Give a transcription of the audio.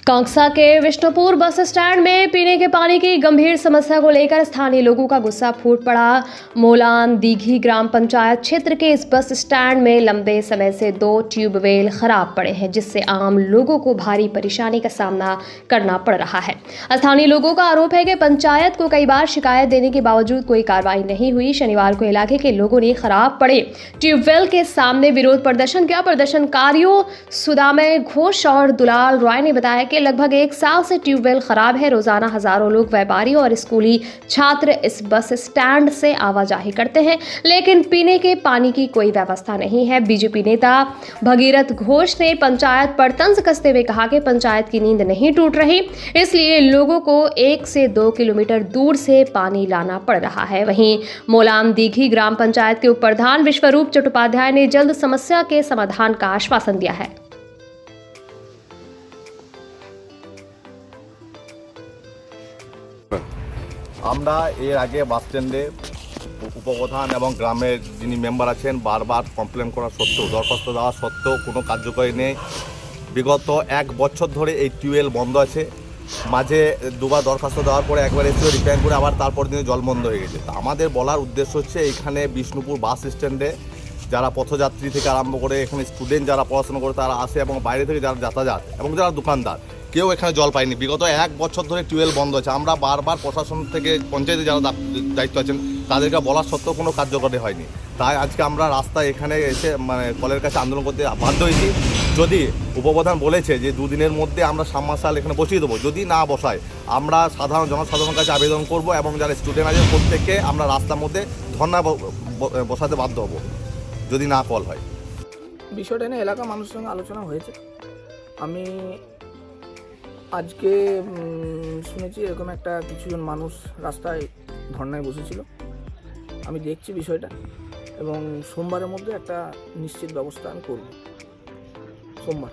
कांगसा के Vishnupur bus stand में पीने के पानी की गंभीर समस्या को लेकर स्थानीय लोगों का गुस्सा फूट पड़ा। मोलान दीघी ग्राम पंचायत क्षेत्र के इस बस स्टैंड में लंबे समय से 2 ट्यूबवेल खराब पड़े हैं, जिससे आम लोगों को भारी परेशानी का सामना करना पड़ रहा है। स्थानीय लोगों का आरोप है कि पंचायत को कई बार शिकायत देने के बावजूद कोई कार्रवाई नहीं हुई। शनिवार को इलाके के लोगों ने खराब पड़े ट्यूबवेल के सामने विरोध प्रदर्शन किया। प्रदर्शनकारियों सुदामय घोष और दुलाल रॉय ने बताया कि लगभग 1 साल से ट्यूबवेल खराब है। रोजाना हजारों लोग, व्यापारी और स्कूली छात्र इस बस स्टैंड से आवाजाही करते हैं, लेकिन पीने के पानी की कोई व्यवस्था नहीं है। बीजेपी नेता भगीरथ घोष ने पंचायत पर तंज कसते हुए कहा कि पंचायत की नींद नहीं टूट रही, इसलिए लोगों को 1 से 2 किलोमीटर दूर से पानी लाना पड़ रहा है। वहीं मोलान दीघी ग्राम पंचायत के उप प्रधान विश्वरूप चट्टोपाध्याय ने जल्द समस्या के समाधान का आश्वासन दिया है। আমরা এর আগে বাস স্ট্যান্ডে উপপ্রধান এবং গ্রামের যিনি মেম্বার আছেন বারবার কমপ্লেন করা সত্ত্বেও, দরখাস্ত দেওয়া সত্ত্বেও কোনো কার্যকরী নেই। বিগত 1 বছর ধরে এই টিউবওয়েল বন্ধ আছে। মাঝে দুবার দরখাস্ত দেওয়ার পরে একবার এসে রিপেয়ার করে আবার তারপর দিনে জল বন্ধ হয়ে গেছে। তা আমাদের বলার উদ্দেশ্য হচ্ছে এখানে বিষ্ণুপুর বাস স্ট্যান্ডে যারা পথযাত্রী থেকে আরম্ভ করে এখানে স্টুডেন্ট যারা পড়াশোনা করে তারা আসে এবং বাইরে থেকে যারা যাতায়াত এবং যারা দোকানদার কেউ এখানে জল পায়নি। বিগত 1 বছর ধরে টিউবওয়েল বন্ধ আছে। আমরা বারবার প্রশাসন থেকে পঞ্চায়েতে যারা দায়িত্ব আছেন তাদেরকে বলার সত্ত্বেও কোনো কার্যকরী হয়নি। তাই আজকে আমরা রাস্তায় এখানে এসে কলের কাছে আন্দোলন করতে বাধ্য হয়েছি। যদি উপপ্রধান বলেছে যে 2 দিনের মধ্যে আমরা সাবমার্শাল এখানে বসিয়ে দেবো, যদি না বসায় আমরা জনসাধারণের কাছে আবেদন করব এবং যারা স্টুডেন্ট আছে প্রত্যেককে আমরা রাস্তার মধ্যে ধর্ণা বসাতে বাধ্য হব যদি না কল হয়। বিষয়টা নিয়ে এলাকার মানুষের সঙ্গে আলোচনা হয়েছে। আমি আজকে শুনেছি এরকম একটা কিছুজন মানুষ রাস্তায় ধর্নায় বসেছিল। আমি দেখছি বিষয়টা এবং সোমবারের মধ্যে একটা নিশ্চিত ব্যবস্থা আমি করব। সোমবার